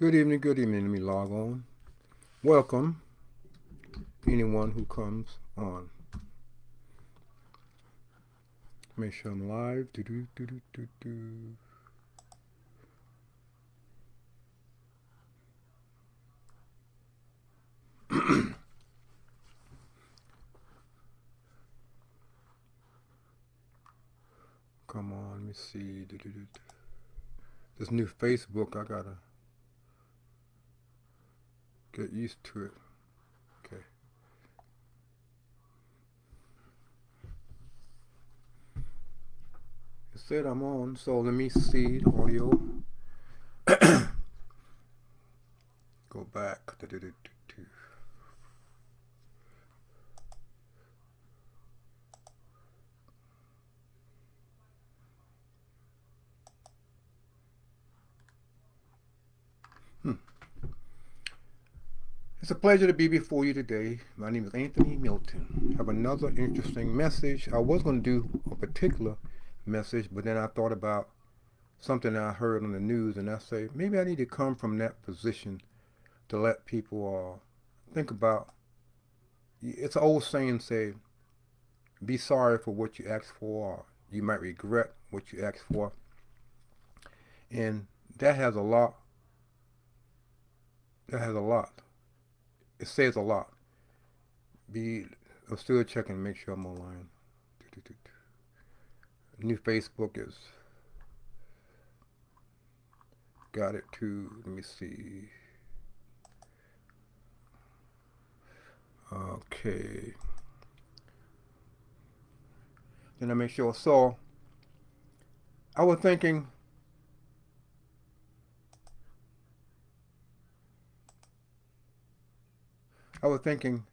Good evening, good evening. Let me log on. Welcome, anyone who comes on. Make sure I'm live. Do do do do do do. Come on, let me see. Do, do, do, do. This new Facebook, I gotta get used to it. Okay. It said I'm on, so let me see the audio. Go back. Do, do, do, do, do. Hmm. It's a pleasure to be before you today. My name is Anthony Milton. I have another interesting message. I was going to do a particular message, but then I thought about something I heard on the news, and I say maybe I need to come from that position to let people think about. It's an old saying, say, be sorry for what you asked for, or you might regret what you asked for, and that has a lot. That has a lot. It says a lot. Be I'm still checking to make sure I'm online. New Facebook is got it too. Let me see. Okay. Then I make sure. So I was thinking, I was thinking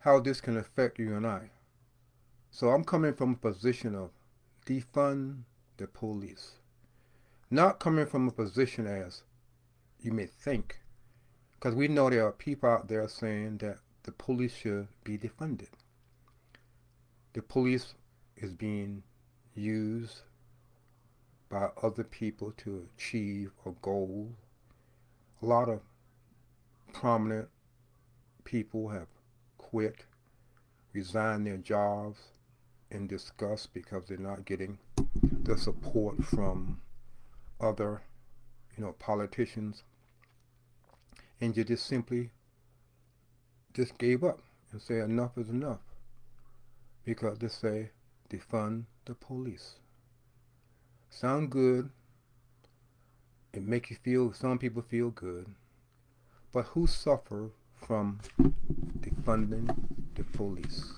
how this can affect you and I. So I'm coming from a position of defund the police. Not coming from a position as you may think, because we know there are people out there saying that the police should be defunded. The police is being used by other people to achieve a goal. A lot of prominent people have quit, resigned their jobs in disgust because they're not getting the support from other, politicians, and you just simply just gave up and say enough is enough because they say defund the police. Sound good. It make you feel. Some people feel good, but who suffer from defunding the police?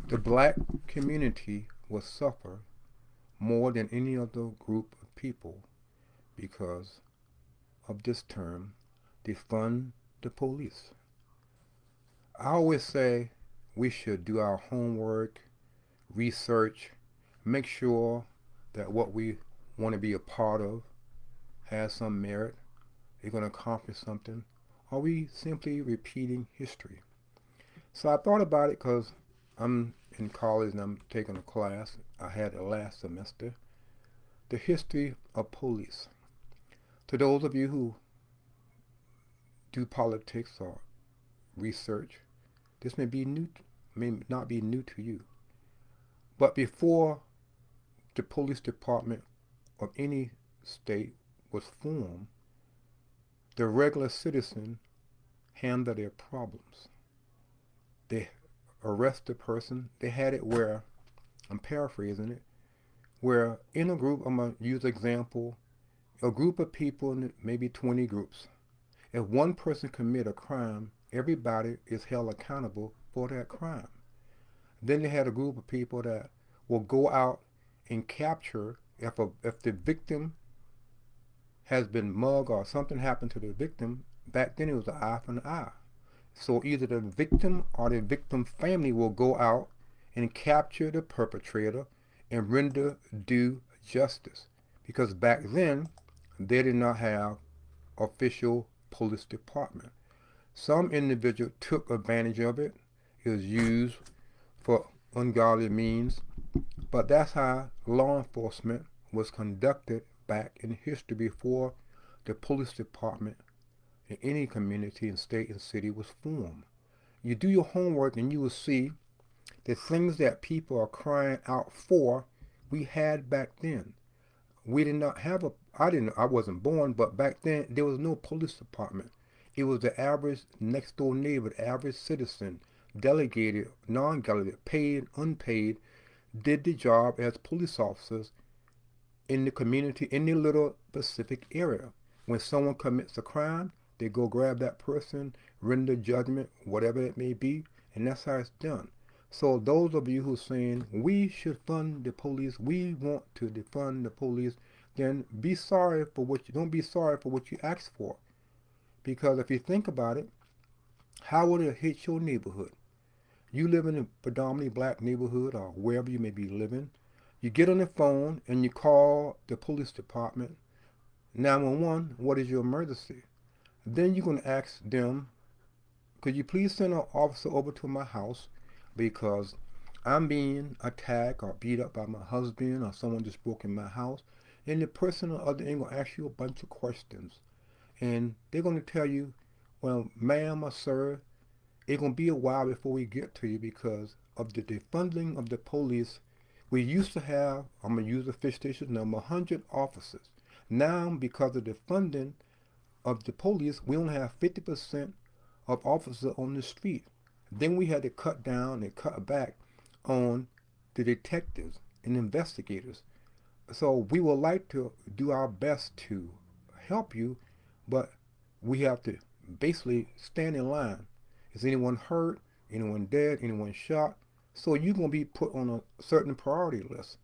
The black community will suffer more than any other group of people because of this term, defund the police. I always say we should do our homework, research, make sure that what we want to be a part of has some merit, they're going to accomplish something. Are we simply repeating history? So I thought about it because I'm in college and I'm taking a class I had it last semester, the history of police. To those of you who do politics or research, this may not be new to you. But before the police department of any state was formed, the regular citizen handled their problems. They arrest the person. They had it where, I'm paraphrasing it, where in a group, I'm going to use example, a group of people, maybe 20 groups. If one person commit a crime, everybody is held accountable for that crime. Then they had a group of people that will go out and capture if the victim has been mugged or something happened to the victim. Back then it was an eye for an eye. So either the victim or the victim family will go out and capture the perpetrator and render due justice. Because back then they did not have official police department. Some individual took advantage of it. It was used for ungodly means. But that's how law enforcement was conducted back in history before the police department in any community and state and city was formed. You do your homework and you will see the things that people are crying out for, we had back then. We did not have I wasn't born, but back then there was no police department. It was the average next door neighbor, the average citizen, delegated, non-delegated, paid, unpaid, did the job as police officers in the community, in the little specific area. When someone commits a crime, they go grab that person, render judgment, whatever it may be, and that's how it's done. So those of you who are saying we should fund the police, we want to defund the police, then don't be sorry for what you asked for. Because if you think about it, how would it hit your neighborhood? You live in a predominantly black neighborhood or wherever you may be living. You get on the phone and you call the police department, 911, what is your emergency? Then you're going to ask them, could you please send an officer over to my house because I'm being attacked or beat up by my husband or someone just broke in my house. And the person on the other end will ask you a bunch of questions. And they're going to tell you, well, ma'am or sir, it's going to be a while before we get to you because of the defunding of the police. We used to have, I'm going to use a fictitious number, 100 officers. Now, because of the funding of the police, we only have 50% of officers on the street. Then we had to cut down and cut back on the detectives and investigators. So we would like to do our best to help you, but we have to basically stand in line. Is anyone hurt? Anyone dead? Anyone shot? So you're going to be put on a certain priority list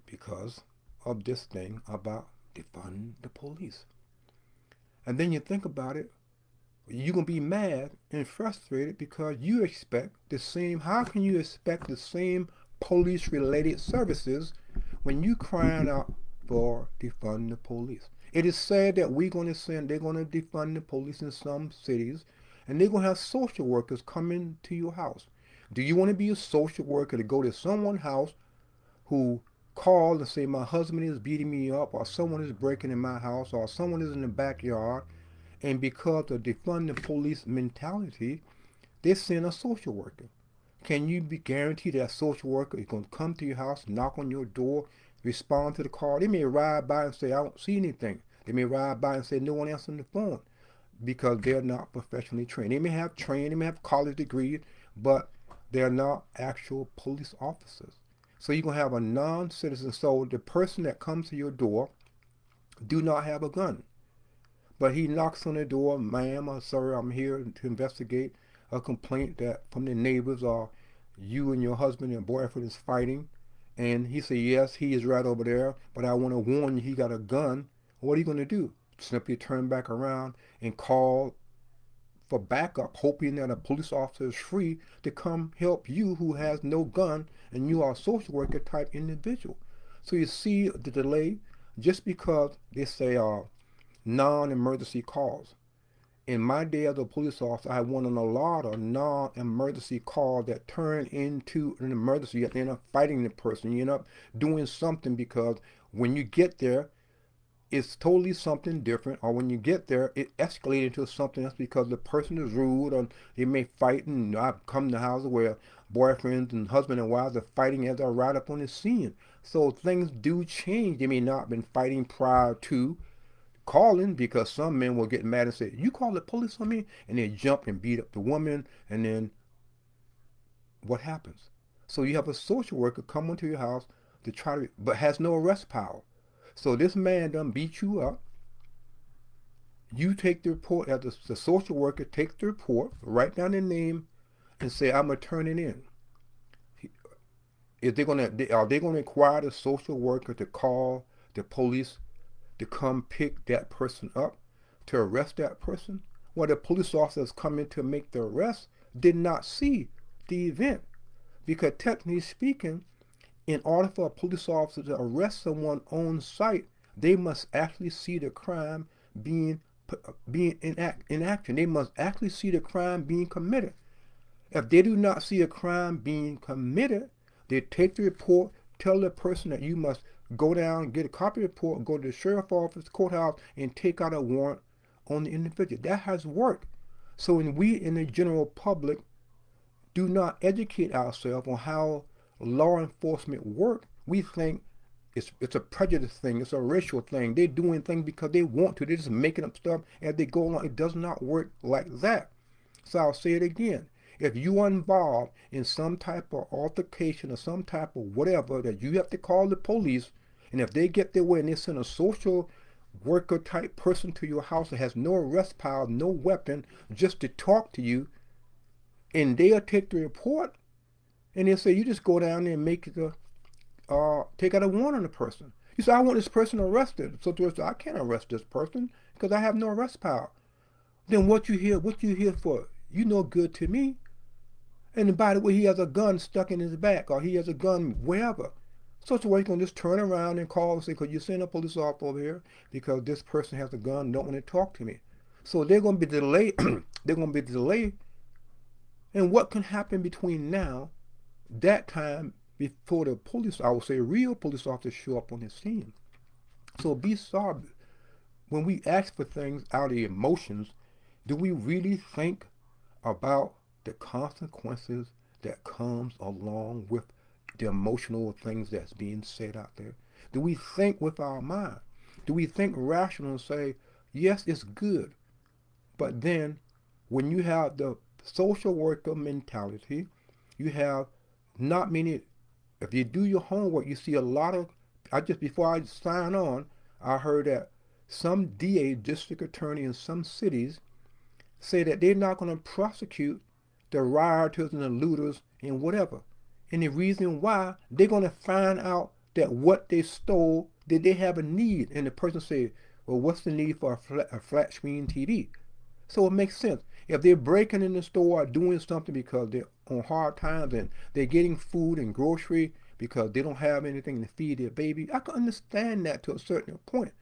because of this thing about defunding the police. And then you think about it, you're going to be mad and frustrated because you expect the same, how can you expect the same police-related services when you crying out for defund the police? It is said that they're going to defund the police in some cities, and they're going to have social workers coming to your house. Do you want to be a social worker to go to someone's house who call and say, my husband is beating me up, or someone is breaking in my house, or someone is in the backyard, and because of defund the police mentality, they send a social worker. Can you be guaranteed that social worker is going to come to your house, knock on your door, respond to the call? They may ride by and say, I don't see anything. They may ride by and say, no one answering the phone, because they're not professionally trained. They may have trained, they may have college degrees, but they're not actual police officers. So you're going to have a non-citizen. So the person that comes to your door do not have a gun. But he knocks on the door, ma'am or sir, I'm here to investigate a complaint that from the neighbors or you and your husband and boyfriend is fighting. And he said, yes, he is right over there, but I want to warn you, he got a gun. What are you going to do? Simply turn back around and call for backup, hoping that a police officer is free to come help you who has no gun and you are a social worker type individual. So you see the delay just because they say non-emergency calls. In my day as a police officer, I won on a lot of non-emergency calls that turn into an emergency. You end up fighting the person. You end up doing something because when you get there, it's totally something different. Or when you get there, it escalates into something else because the person is rude or they may fight. And I've come to houses where boyfriends and husband and wives are fighting as they're right up on the scene. So things do change. They may not have been fighting prior to calling, because some men will get mad and say, you call the police on me? And they jump and beat up the woman, and then what happens? So you have a social worker come into your house to try to, but has no arrest power. So this man done beat you up. You take the report, as the social worker takes the report, write down the name, and say, I'm going to turn it in. Are they going to require the social worker to call the police to come pick that person up, to arrest that person? Well, the police officers coming to make the arrest did not see the event. Because technically speaking, in order for a police officer to arrest someone on site, they must actually see the crime being in action. They must actually see the crime being committed. If they do not see a crime being committed, they take the report, tell the person that you must go down, get a copy of the report, go to the sheriff's office, courthouse, and take out a warrant on the individual. That has worked. So when we in the general public do not educate ourselves on how law enforcement work, we think it's a prejudice thing, it's a racial thing. They're doing things because they want to. They're just making up stuff as they go along. It does not work like that. So I'll say it again. If you are involved in some type of altercation or some type of whatever, that you have to call the police, and if they get their way and they send a social worker type person to your house that has no arrest power, no weapon, just to talk to you, and they'll take the report, and they'll say, you just go down there and take out a warrant on the person. You say, I want this person arrested. So I can't arrest this person because I have no arrest power. Then what you here for? You no good to me. And by the way, he has a gun stuck in his back, or he has a gun wherever. So it's you're going to just turn around and call and say, could you send a police officer over here because this person has a gun and don't want to talk to me. So they're going to be delayed. They're going to be delayed. And what can happen between now, that time, before the police, I would say real police officers show up on the scene. So be sorry. When we ask for things out of emotions, do we really think about the consequences that comes along with the emotional things that's being said out there? Do we think with our mind? Do we think rational and say, yes, it's good? But then when you have the social worker mentality, you have not many. If you do your homework, you see a lot of, before I sign on, I heard that some DA, district attorney in some cities, say that they're not going to prosecute the rioters and the looters and whatever. And the reason why, they're going to find out that what they stole, that they have a need. And the person say, well, what's the need for a flat screen TV? So it makes sense. If they're breaking in the store or doing something because they're on hard times and they're getting food and grocery because they don't have anything to feed their baby, I can understand that to a certain point.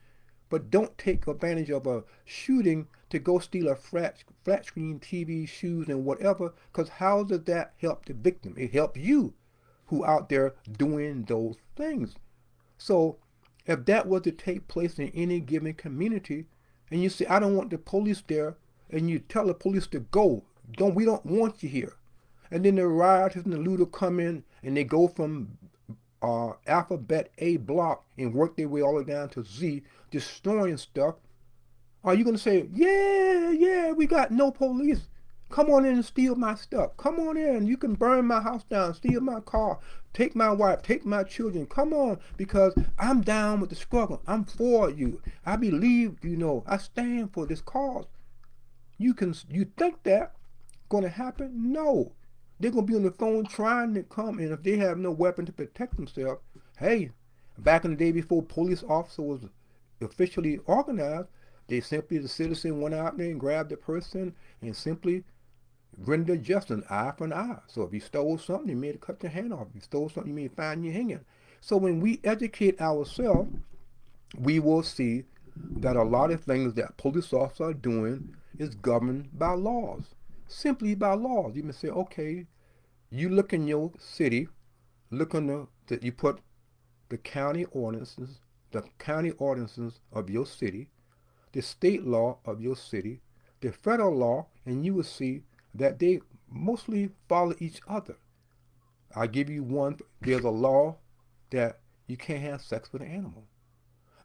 But don't take advantage of a shooting to go steal a flat screen TV, shoes, and whatever, because how does that help the victim? It helps you who out there doing those things. So if that was to take place in any given community, and you say, I don't want the police there, and you tell the police to go, we don't want you here. And then the rioters and the looter come in, and they go from alphabet A block and work their way all the way down to Z, destroying stuff. Are you going to say, yeah, we got no police. Come on in and steal my stuff. Come on in. You can burn my house down, steal my car, take my wife, take my children. Come on, because I'm down with the struggle. I'm for you. I believe, I stand for this cause. You think that going to happen? No. They're going to be on the phone trying to come, and if they have no weapon to protect themselves, hey, back in the day before police officer was officially organized, the citizen went out there and grabbed the person and simply rendered justice, eye for an eye. So if you stole something, you may have cut your hand off. If you stole something, you may find you hanging. So when we educate ourselves, we will see that a lot of things that police officers are doing is governed by laws. Simply by laws. You may say, okay, you look in your city, that you put the county ordinances of your city, the state law of your city, the federal law, and you will see that they mostly follow each other. I'll give you one. There's a law that you can't have sex with an animal.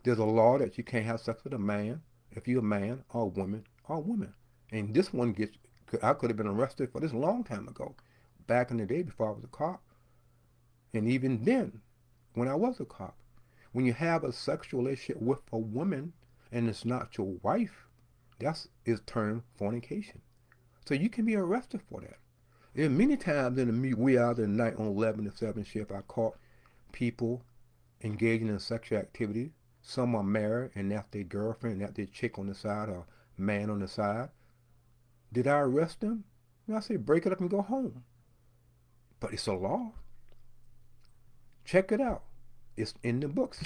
There's a law that you can't have sex with a man if you're a man or a woman or a woman. And this one I could have been arrested for this a long time ago, back in the day before I was a cop. And even then, when I was a cop, when you have a sexual relationship with a woman and it's not your wife, is termed fornication. So you can be arrested for that. And many times in the wee hours of the night on 11 to 7 shift, I caught people engaging in sexual activity. Some are married and that's their girlfriend, and that's their chick on the side or man on the side. Did I arrest them? I say break it up and go home. But it's a law. Check it out. It's in the books.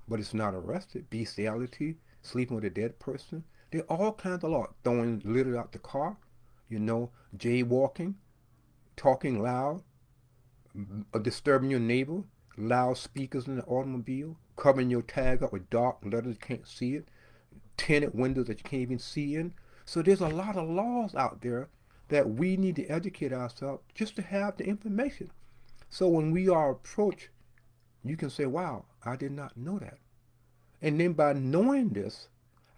But it's not arrested. Bestiality, sleeping with a dead person. There are all kinds of laws. Throwing litter out the car. Jaywalking. Talking loud. Disturbing your neighbor. loudspeakers in the automobile, covering your tag up with dark letters you can't see it, tinted windows that you can't even see in. So there's a lot of laws out there that we need to educate ourselves just to have the information. So when we are approached, you can say, wow, I did not know that. And then by knowing this,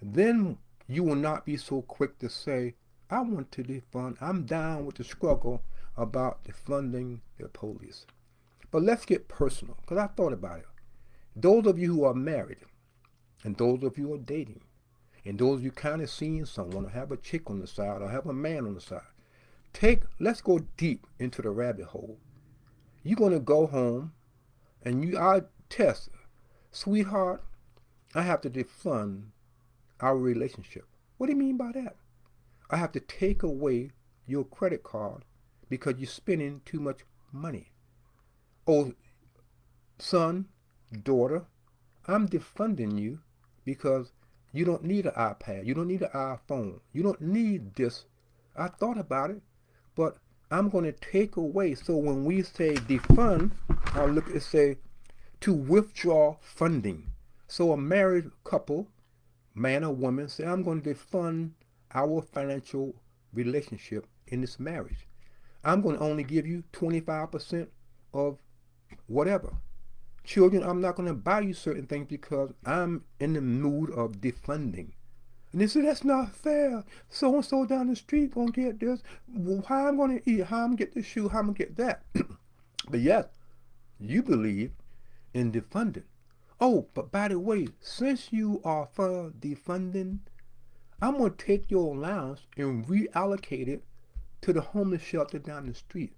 then you will not be so quick to say, I want to defund, I'm down with the struggle about defunding the police. But let's get personal, because I thought about it. Those of you who are married, and those of you who are dating, and those of you kind of seeing someone, or have a chick on the side, or have a man on the side, let's go deep into the rabbit hole. You're going to go home, and I test, sweetheart, I have to defund our relationship. What do you mean by that? I have to take away your credit card because you're spending too much money. Oh, son, daughter, I'm defunding you because you don't need an iPad. You don't need an iPhone. You don't need this. I thought about it, but I'm going to take away. So when we say defund, I look at say to withdraw funding. So a married couple, man or woman, say, I'm going to defund our financial relationship in this marriage. I'm going to only give you 25% of whatever. Children, I'm not going to buy you certain things because I'm in the mood of defunding. And they say, that's not fair. So-and-so down the street going to get this. How I'm going to eat, how I'm going to get this shoe, how I'm going to get that. But yet, you believe in defunding. Oh, but by the way, since you are for defunding, I'm going to take your allowance and reallocate it to the homeless shelter down the street.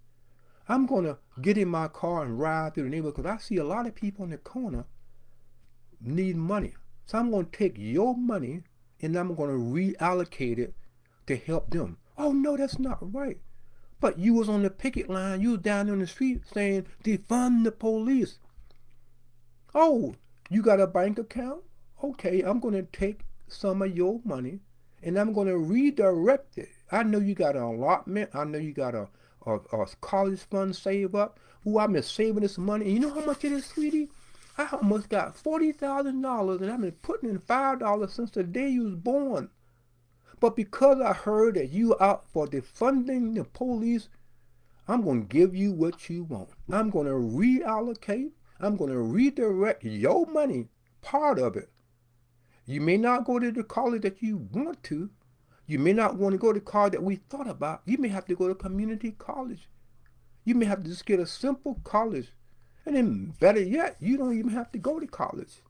I'm going to get in my car and ride through the neighborhood because I see a lot of people in the corner need money. So I'm going to take your money and I'm going to reallocate it to help them. Oh, no, that's not right. But you was on the picket line. You was down on the street saying, defund the police. Oh, you got a bank account? Okay, I'm going to take some of your money and I'm going to redirect it. I know you got an allotment. I know you got a college fund saved up. Ooh, I've been saving this money. And you know how much it is, sweetie? I almost got $40,000 and I've been putting in $5 since the day you was born. But because I heard that you out for defunding the police, I'm going to give you what you want. I'm going to reallocate. I'm going to redirect your money, part of it. You may not go to the college that you want to. You may not want to go to college that we thought about. You may have to go to community college. You may have to just get a simple college. And then better yet, you don't even have to go to college.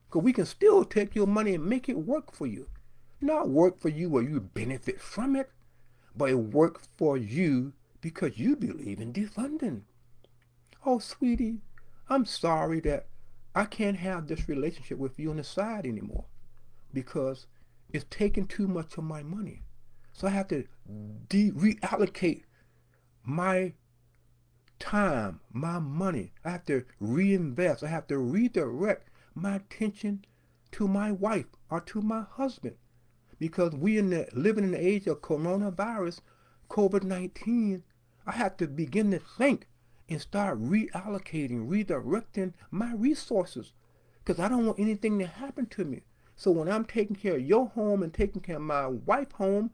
Because we can still take your money and make it work for you. Not work for you where you benefit from it, but it work for you because you believe in defunding. Oh, sweetie, I'm sorry that I can't have this relationship with you on the side anymore because it's taking too much of my money. So I have to reallocate my time, my money. I have to reinvest. I have to redirect my attention to my wife or to my husband. Because we living in the age of coronavirus, COVID-19, I have to begin to think and start reallocating, redirecting my resources. Because I don't want anything to happen to me. So when I'm taking care of your home and taking care of my wife's home,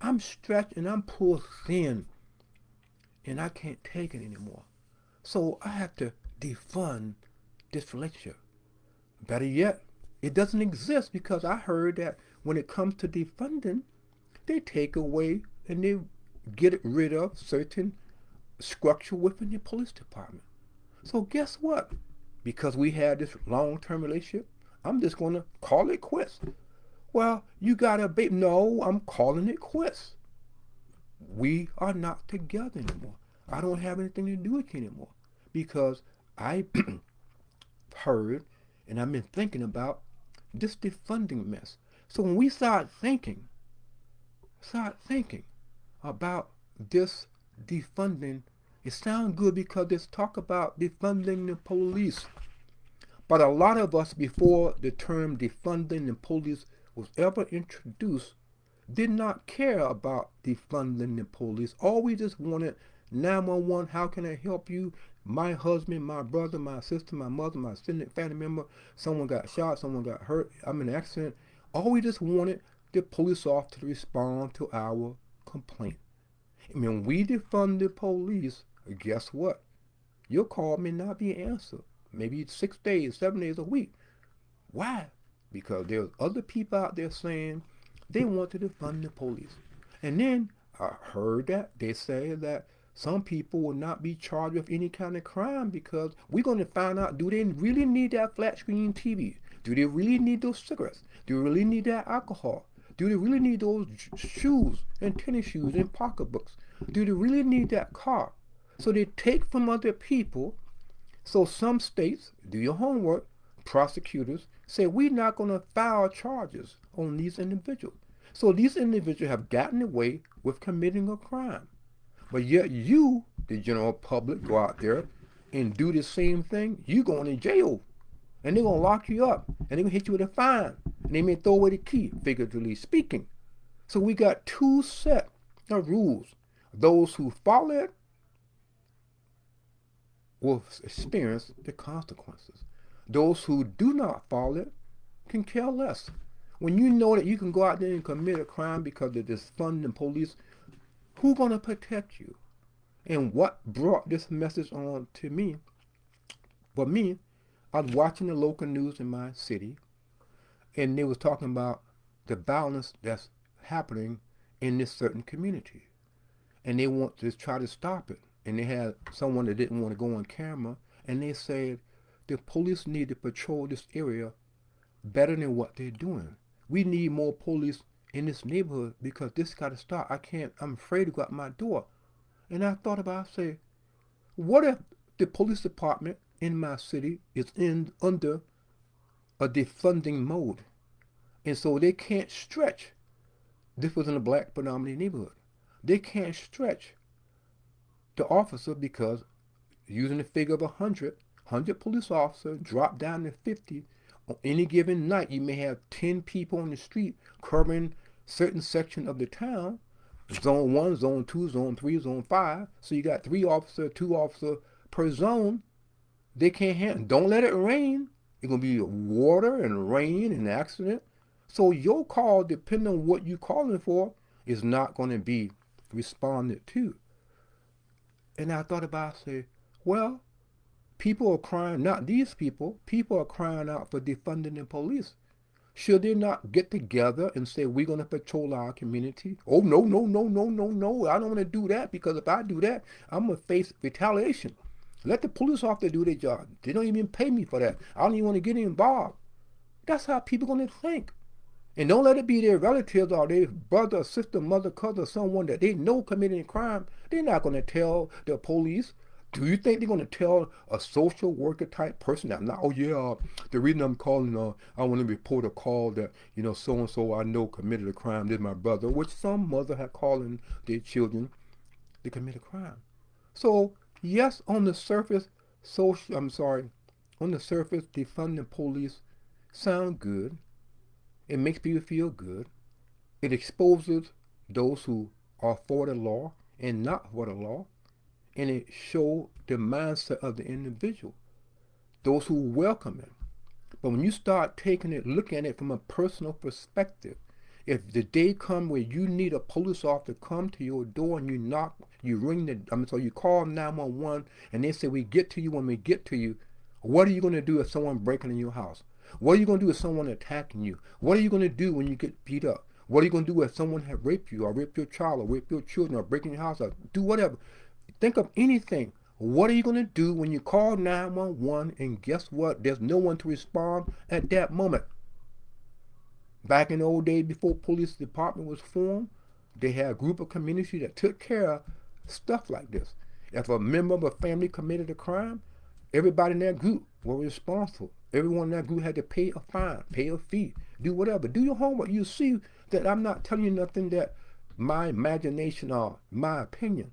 I'm stretched and I'm pulled thin. And I can't take it anymore. So I have to defund this relationship. Better yet, it doesn't exist because I heard that when it comes to defunding, they take away and they get rid of certain structure within the police department. So guess what? Because we had this long-term relationship, I'm just going to call it quits. Well, you got a baby. No, I'm calling it quits. We are not together anymore. I don't have anything to do with you anymore because I heard and I've been thinking about this defunding mess. So when we start thinking about this defunding, it sounds good because it's talk about defunding the police. But a lot of us, before the term defunding the police was ever introduced, did not care about defunding the police. All we just wanted 911, how can I help you? my husband, my brother, my sister, my mother, my extended family member, someone got shot, someone got hurt, I'm in an accident. All we just wanted the police officer to respond to our complaint. And when we defund the police, guess what? Your call may not be answered. Maybe 6 days, 7 days, a week. Why? Because there's other people out there saying they want to defund the police. And then I heard that they say that some people will not be charged with any kind of crime because we're going to find out, do they really need that flat screen TV? Do they really need those cigarettes? Do they really need that alcohol? Do they really need those shoes and tennis shoes and pocketbooks? Do they really need that car? So they take from other people. So some states, do your homework, prosecutors say we're not going to file charges on these individuals. So these individuals have gotten away with committing a crime. But yet you, the general public, go out there and do the same thing. You going to jail. And they're going to lock you up. And they're going to hit you with a fine. And they may throw away the key, figuratively speaking. So we got two sets of rules. Those who follow it will experience the consequences. Those who do not follow it can care less. When you know that you can go out there and commit a crime because of this funding police, who's going to protect you? And what brought this message on to me? For me, I was watching the local news in my city, and they was talking about the violence that's happening in this certain community. And they want to try to stop it. And they had someone that didn't want to go on camera, and they said the police need to patrol this area better than what they're doing. We need more police in this neighborhood because this got to stop. I'm afraid to go out my door. And I thought about, say, what if the police department in my city is under a defunding mode? And so they can't stretch. This was in a black predominant neighborhood. They can't stretch the officer because using the figure of 100 police officers drop down to 50. On any given night, you may have 10 people on the street covering certain section of the town. Zone 1, Zone 2, Zone 3, Zone 5. So you got 3 officers, 2 officers per zone. They can't handle. Don't let it rain. It's going to be water and rain and accident. So your call, depending on what you're calling for, is not going to be responded to. And I thought about, say, well, people are crying, not these people are crying out for defunding the police. Should they not get together and say, we're going to patrol our community? Oh, no, no, no, no, no, no. I don't want to do that because if I do that, I'm going to face retaliation. Let the police officer do their job. They don't even pay me for that. I don't even want to get involved. That's how people are going to think. And don't let it be their relatives or their brother, sister, mother, cousin, someone that they know committing a crime. They're not going to tell the police. Do you think they're going to tell a social worker type person that, oh yeah, the reason I'm calling, I want to report a call that, so-and-so I know committed a crime, this is my brother, which some mother had calling their children to commit a crime. So, yes, on the surface, defunding the police sound good. It makes people feel good. It exposes those who are for the law and not for the law. And it shows the mindset of the individual, those who welcome it. But when you start looking at it from a personal perspective, if the day comes where you need a police officer to come to your door and you knock, you call 911 and they say, we get to you when we get to you, what are you going to do if someone breaking in your house? What are you going to do if someone attacking you? What are you going to do when you get beat up? What are you going to do if someone has raped you or raped your child or raped your children or breaking your house or do whatever? Think of anything. What are you going to do when you call 911 and guess what? There's no one to respond at that moment. Back in the old days before police department was formed, they had a group of community that took care of stuff like this. If a member of a family committed a crime, everybody in that group were responsible. Everyone in that group had to pay a fine, pay a fee, do whatever. Do your homework. You see that I'm not telling you nothing that my imagination or my opinion.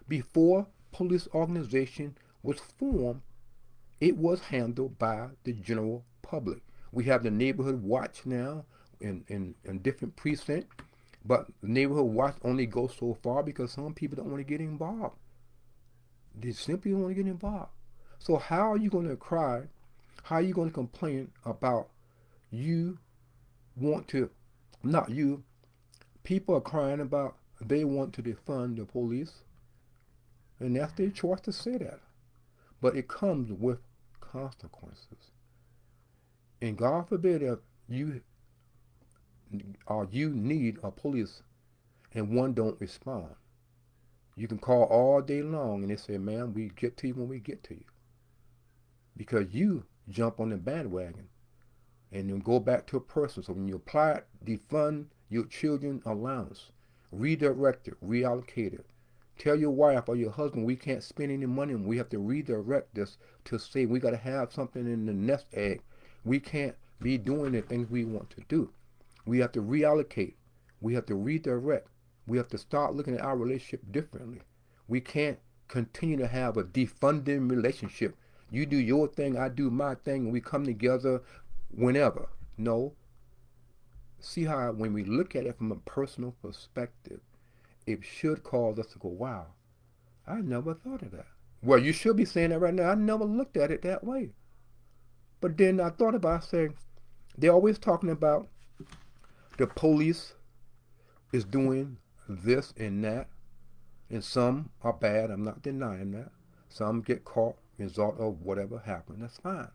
Before police organization was formed, it was handled by the general public. We have the neighborhood watch now in different precincts, but the neighborhood watch only goes so far because some people don't want to get involved. They simply don't want to get involved. So how are you going to cry? How are you going to complain about you want to, not you, people are crying about they want to defund the police, and that's their choice to say that. But it comes with consequences. And God forbid if you you need a police and one don't respond. You can call all day long and they say, man, we get to you when we get to you. Because you jump on the bandwagon and then go back to a person. So when you apply it, defund your children allowance, redirect it, reallocate it. Tell your wife or your husband we can't spend any money and we have to redirect this to say we got to have something in the nest egg. We can't be doing the things we want to do. We have to reallocate. We have to redirect. We have to start looking at our relationship differently. We can't continue to have a defunding relationship. You do your thing, I do my thing, and we come together whenever. No. See how when we look at it from a personal perspective, it should cause us to go, wow, I never thought of that. Well, you should be saying that right now. I never looked at it that way. But then I thought about saying, they're always talking about the police is doing this and that, and some are bad. I'm not denying that. Some get caught result of whatever happened. That's fine.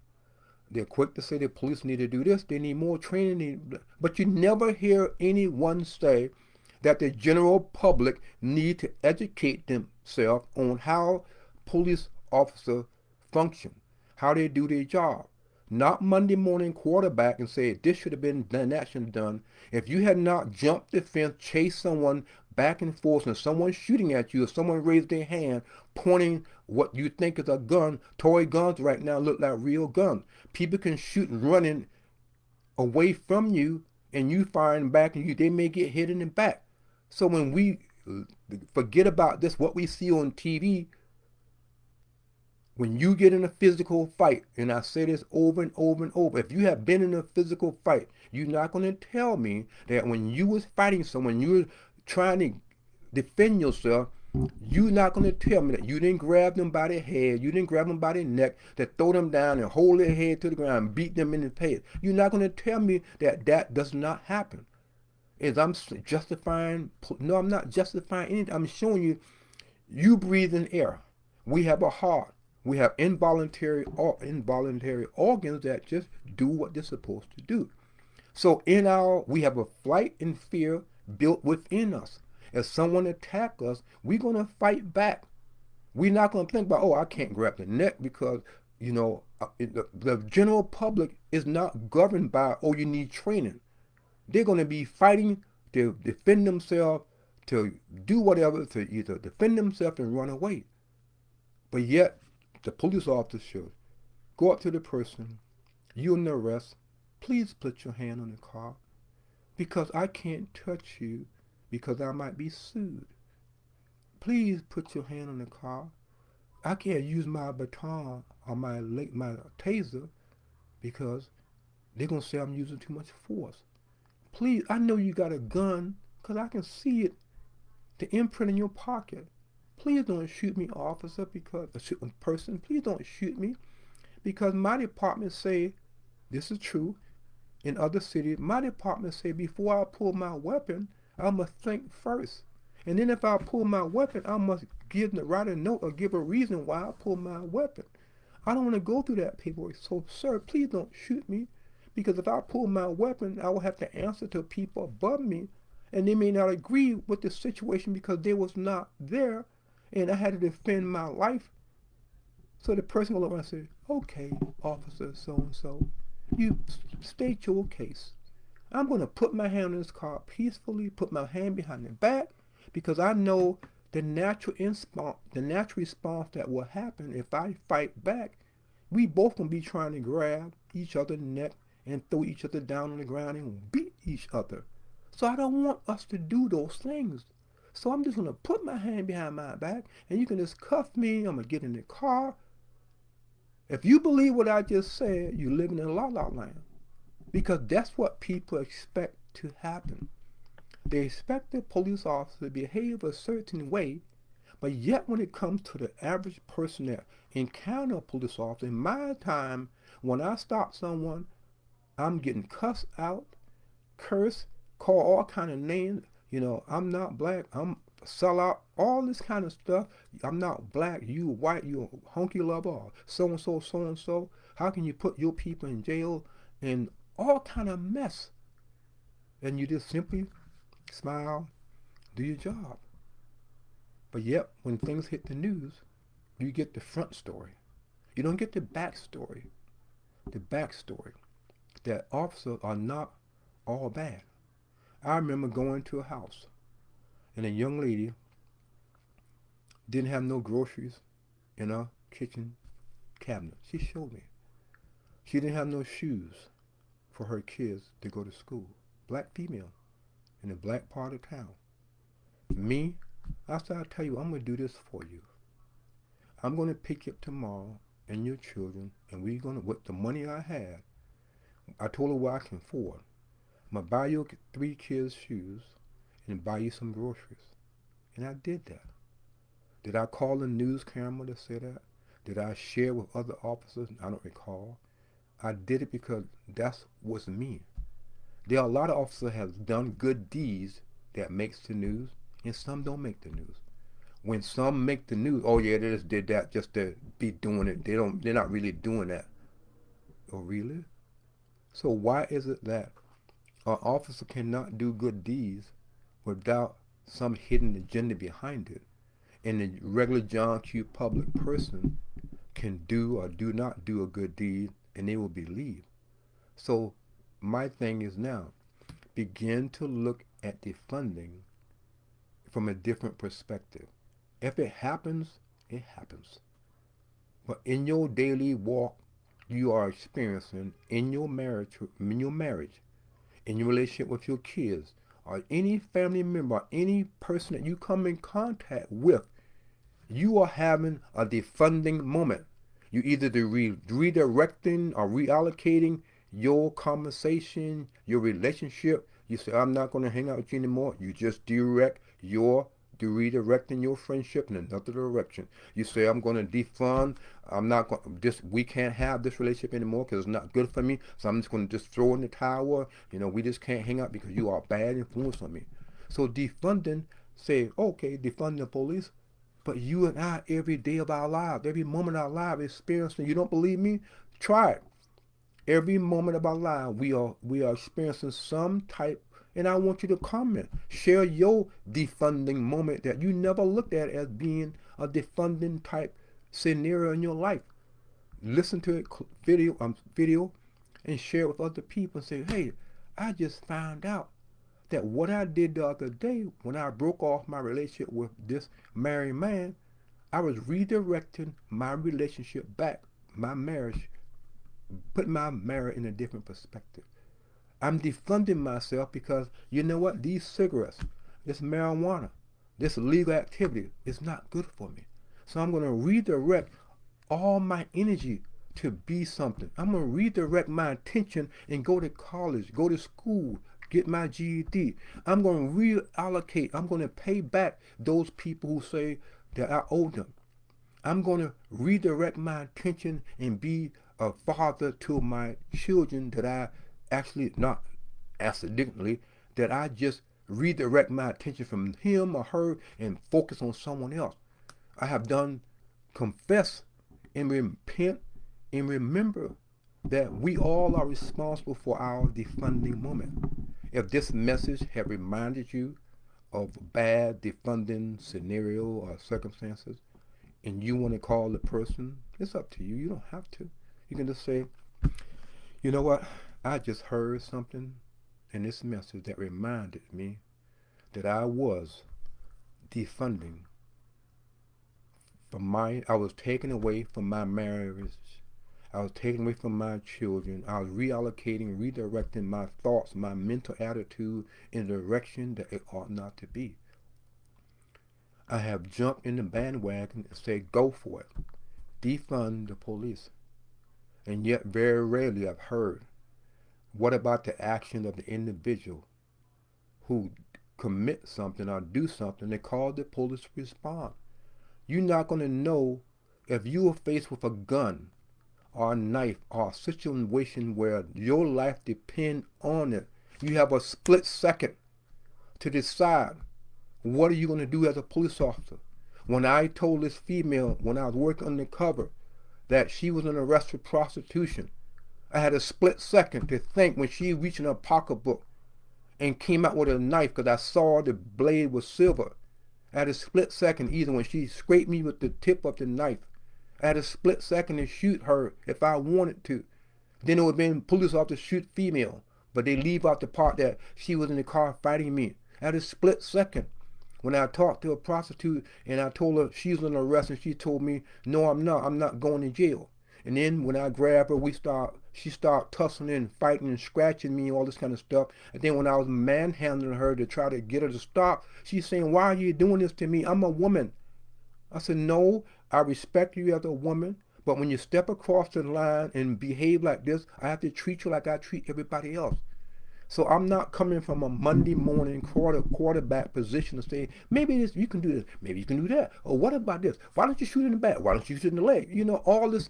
They're quick to say the police need to do this. They need more training. But you never hear anyone say that the general public need to educate themselves on how police officers function, how they do their job. Not Monday morning quarterback and say this should have been done, that should have done. If you had not jumped the fence, chased someone back and forth, and someone shooting at you, or someone raised their hand, pointing what you think is a gun, toy guns right now look like real guns. People can shoot running away from you, and you firing back, and they may get hit in the back. So when we forget about this, what we see on TV, when you get in a physical fight, and I say this over and over and over, if you have been in a physical fight, you're not going to tell me that when you was fighting someone, you were trying to defend yourself, you're not going to tell me that you didn't grab them by their head, you didn't grab them by their neck, that throw them down and hold their head to the ground and beat them in the head. You're not going to tell me that that does not happen. Is I'm justifying? No, I'm not justifying anything. I'm showing you, you breathe in air. We have a heart. We have involuntary organs that just do what they're supposed to do. So we have a flight and fear built within us. If someone attacks us, we're going to fight back. We're not going to think about, I can't grab the neck because, the general public is not governed by, you need training. They're going to be fighting to defend themselves, to do whatever, to either defend themselves and run away. But yet, the police officer should go up to the person, you're under arrest, please put your hand on the car because I can't touch you because I might be sued. Please put your hand on the car. I can't use my baton or my taser because they're going to say I'm using too much force. Please, I know you got a gun because I can see it, the imprint in your pocket. Please don't shoot me, officer, because please don't shoot me because my department say, this is true, in other cities, my department say before I pull my weapon, I must think first. And then if I pull my weapon, I must write a note or give a reason why I pull my weapon. I don't want to go through that paperwork. So, sir, please don't shoot me because if I pull my weapon, I will have to answer to people above me and they may not agree with the situation because they was not there and I had to defend my life. So the person will look around and say, okay, officer so-and-so, you state your case. I'm going to put my hand on this car peacefully, put my hand behind the back, because I know the natural response that will happen if I fight back. We both going to be trying to grab each other's neck and throw each other down on the ground and beat each other. So I don't want us to do those things. So I'm just going to put my hand behind my back and you can just cuff me. I'm going to get in the car. If you believe what I just said, you're living in la-la land. Because that's what people expect to happen. They expect the police officer to behave a certain way, But yet when it comes to the average person that encounter a police officer, in my time, when I stop someone, I'm getting cussed out, cursed, called all kind of names. I'm not black. I'm sell out, all this kind of stuff. I'm not black. You white. You a honky lover. Or so and so, so and so. How can you put your people in jail and all kind of mess? And you just simply smile, do your job. But yet, when things hit the news, you get the front story. You don't get the backstory. The backstory that officers are not all bad. I remember going to a house and a young lady didn't have no groceries in her kitchen cabinet. She showed me. She didn't have no shoes for her kids to go to school. Black female in the black part of town. Me, I said, I'll tell you, I'm going to do this for you. I'm going to pick you up tomorrow and your children, and we're going to, with the money I had, I told her what I can afford. I'm going to buy your 3 kids shoes and buy you some groceries. And I did that. Did I call the news camera to say that? Did I share with other officers? I don't recall. I did it because that's what's me. There are a lot of officers that have done good deeds that makes the news, and some don't make the news. When some make the news, oh yeah, they just did that just to be doing it. They're not really doing that. Oh really? So why is it that an officer cannot do good deeds without some hidden agenda behind it, and the regular John Q. public person can do or do not do a good deed, and they will believe? So my thing is now, begin to look at the funding from a different perspective. If it happens, it happens. But in your daily walk, you are experiencing in your marriage, in your relationship with your kids, or any family member, or any person that you come in contact with, you are having a defunding moment. You either redirecting or reallocating your conversation, your relationship. You say, I'm not going to hang out with you anymore. You just redirecting your friendship in another direction. You say, I'm going to defund. I'm not going we can't have this relationship anymore because it's not good for me. So I'm just going to just throw in the towel. We just can't hang out because you are a bad influence on me. So defunding, say, okay, defund the police. But you and I, every day of our lives, every moment of our lives, experiencing. You don't believe me? Try it. Every moment of our life, we are experiencing some type. And I want you to comment, share your defunding moment that you never looked at as being a defunding type scenario in your life. Listen to it, video, and share it with other people and say, hey, I just found out that what I did the other day when I broke off my relationship with this married man, I was redirecting my relationship back, my marriage, putting my marriage in a different perspective. I'm defunding myself because, you know what, these cigarettes, this marijuana, this illegal activity is not good for me. So I'm going to redirect all my energy to be something. I'm going to redirect my attention and go to college, go to school, get my GED. I'm going to reallocate. I'm going to pay back those people who say that I owe them. I'm going to redirect my attention and be a father to my children that I actually, not accidentally, that I just redirect my attention from him or her and focus on someone else. I have done confess and repent and remember that we all are responsible for our defunding moment. If this message have reminded you of a bad defunding scenario or circumstances, and you want to call the person, it's up to you. You don't have to. You can just say, you know what? I just heard something in this message that reminded me that I was defunding I was taken away from my marriage. I was taken away from my children. I was reallocating, redirecting my thoughts, my mental attitude in a direction that it ought not to be. I have jumped in the bandwagon and said, go for it. Defund the police. And yet very rarely I've heard, what about the action of the individual who commit something or do something? They call the police to respond. You're not going to know if you are faced with a gun or a knife or a situation where your life depends on it. You have a split second to decide what are you going to do as a police officer. When I told this female when I was working undercover that she was an arrest for prostitution, I had a split second to think when she reached in her pocketbook and came out with a knife because I saw the blade was silver. I had a split second either when she scraped me with the tip of the knife. I had a split second to shoot her if I wanted to. Then it would have been police officers shoot female, but they leave out the part that she was in the car fighting me. I had a split second when I talked to a prostitute and I told her she was under arrest and she told me, no, I'm not going to jail. And then when I grabbed her, she started tussling and fighting and scratching me and all this kind of stuff. And then when I was manhandling her to try to get her to stop, she's saying, why are you doing this to me? I'm a woman. I said, no, I respect you as a woman, but when you step across the line and behave like this, I have to treat you like I treat everybody else. So I'm not coming from a Monday morning quarterback position to say, maybe this, you can do this, maybe you can do that. Or what about this? Why don't you shoot in the back? Why don't you shoot in the leg? You know, all this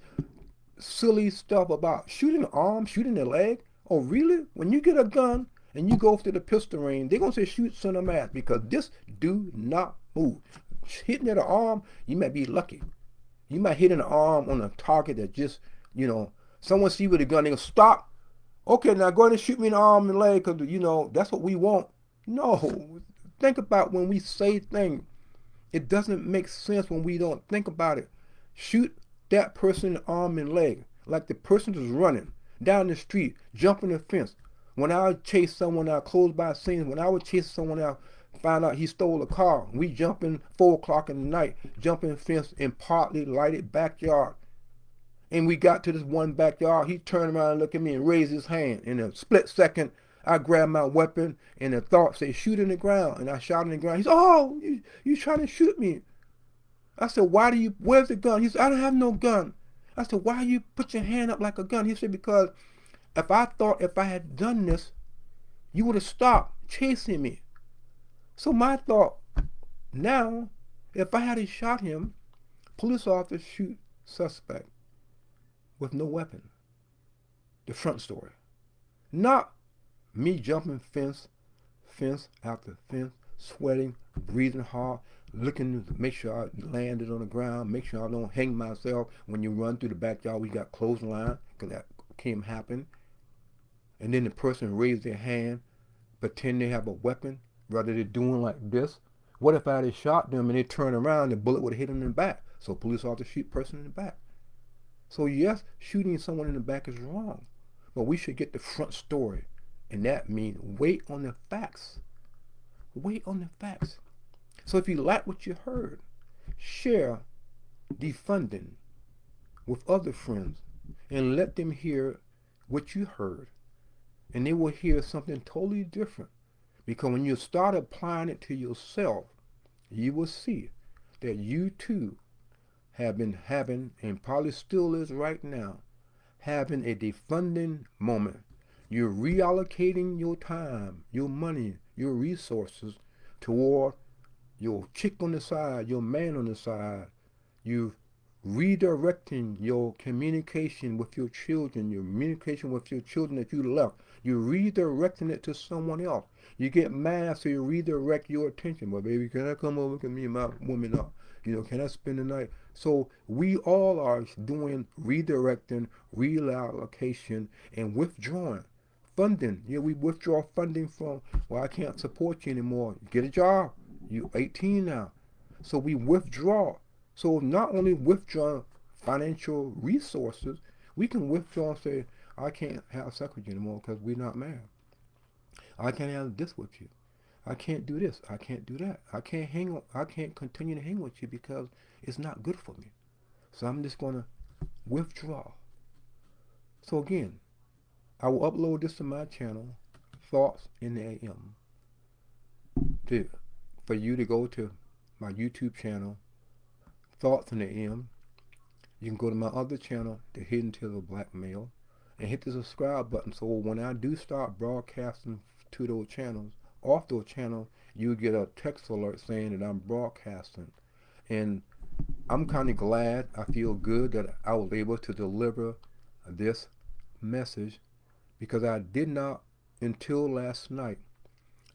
silly stuff about shooting the arm, shooting the leg. Oh, really? When you get a gun and you go to the pistol range, they're going to say shoot son of a mass because this do not move. Hitting at the arm, you might be lucky. You might hit an arm on a target that just, you know, someone see with a gun, they go, stop. Okay, now go ahead and shoot me in the arm and leg because, you know, that's what we want. No. Think about when we say things. It doesn't make sense when we don't think about it. Shoot that person in the arm and leg like the person is running down the street, jumping the fence. When I would chase someone out, close by scenes, when I would chase someone out, find out he stole a car, we jump in 4 o'clock in the night, jump in the fence in partly lighted backyard. And we got to this one backyard. He turned around and looked at me and raised his hand. In a split second, I grabbed my weapon and the thought said, shoot in the ground. And I shot in the ground. He said, oh, you trying to shoot me? I said, where's the gun? He said, I don't have no gun. I said, why you put your hand up like a gun? He said, because if I had done this, you would have stopped chasing me. So my thought, now, if I had shot him, police officers shoot suspect with no weapon. The front story. Not me jumping fence after fence, sweating, breathing hard, looking to make sure I landed on the ground, make sure I don't hang myself when you run through the backyard. We got clothesline, because that can happen. And then the person raised their hand, pretend they have a weapon, rather than doing like this. What if I had shot them and they turned around, the bullet would have hit them in the back? So police officers shoot person in the back. So yes, shooting someone in the back is wrong, but we should get the front story, and that means wait on the facts. Wait on the facts. So if you like what you heard, share defunding with other friends and let them hear what you heard, and they will hear something totally different. Because when you start applying it to yourself, you will see that you too have been having, and probably still is right now, having a defunding moment. You're reallocating your time, your money, your resources toward your chick on the side, your man on the side. You're redirecting your communication with your children, your communication with your children that you left. You're redirecting it to someone else. You get mad, so you redirect your attention. Well, baby, can I come over? Can me and my woman up? You know, can I spend the night? So we all are doing redirecting, reallocation, and withdrawing. Funding. Yeah, we withdraw funding from, well, I can't support you anymore. Get a job. You're 18 now. So we withdraw. So not only withdraw financial resources, we can withdraw and say, I can't have sex with you anymore because we're not married. I can't have this with you. I can't do this. I can't do that. I can't continue to hang with you because it's not good for me. So I'm just going to withdraw. So again, I will upload this to my channel, Thoughts in the AM, for you to go to my YouTube channel, Thoughts in the AM. You can go to my other channel, The Hidden Tales of Black Male, and hit the subscribe button so when I do start broadcasting to those channels, off those channels, you get a text alert saying that I'm broadcasting. And I'm kind of glad, I feel good that I was able to deliver this message because I did not, until last night,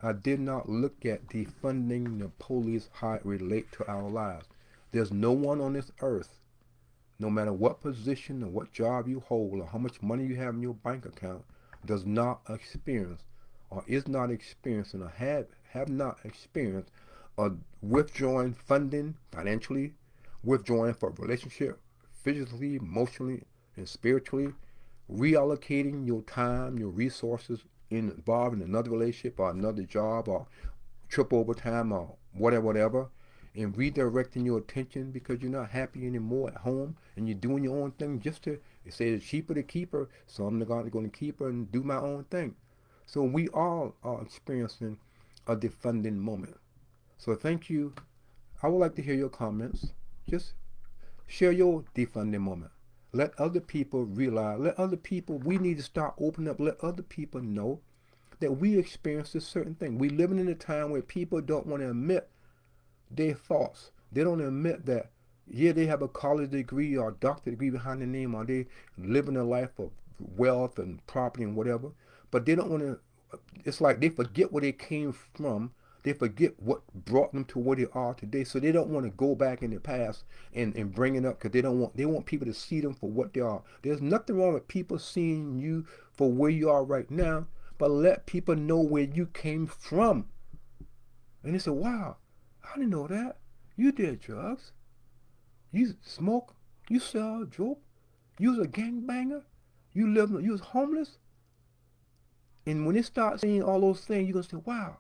I did not look at defunding the police, how it relate to our lives. There's no one on this earth, no matter what position or what job you hold or how much money you have in your bank account, does not experience or is not experiencing or have not experienced a withdrawing funding financially, withdrawing for relationship, physically, emotionally, and spiritually, reallocating your time, your resources involved in another relationship or another job or trip overtime or whatever, and redirecting your attention because you're not happy anymore at home and you're doing your own thing just to, it says it's cheaper to keep her, so I'm going to keep her and do my own thing. So we all are experiencing a defunding moment. So thank you. I would like to hear your comments. Just share your defunding moment. Let other people realize, let other people, we need to start opening up, let other people know that we experience this certain thing. We living in a time where people don't want to admit their thoughts. They don't admit that, yeah, they have a college degree or a doctorate degree behind their name, or they living a life of wealth and property and whatever, but they don't want to, it's like they forget where they came from. They forget what brought them to where they are today. So they don't want to go back in the past and bring it up because they want people to see them for what they are. There's nothing wrong with people seeing you for where you are right now, but let people know where you came from. And they say, wow, I didn't know that. You did drugs. You smoke. You sell dope. You was a gangbanger. You was homeless. And when they start saying all those things, you're going to say, wow,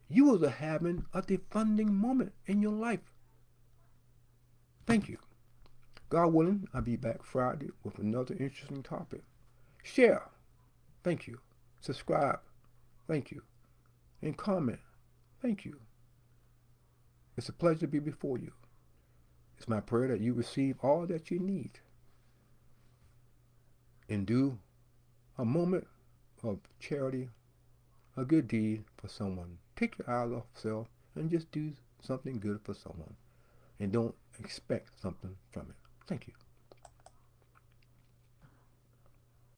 you was having a defunding moment in your life. Thank you. God willing, I'll be back Friday with another interesting topic. Share. Thank you. Subscribe. Thank you. And comment. Thank you. It's a pleasure to be before you. It's my prayer that you receive all that you need and do a moment of charity, a good deed for someone. Take your eyes off self and just do something good for someone. And don't expect something from it. Thank you.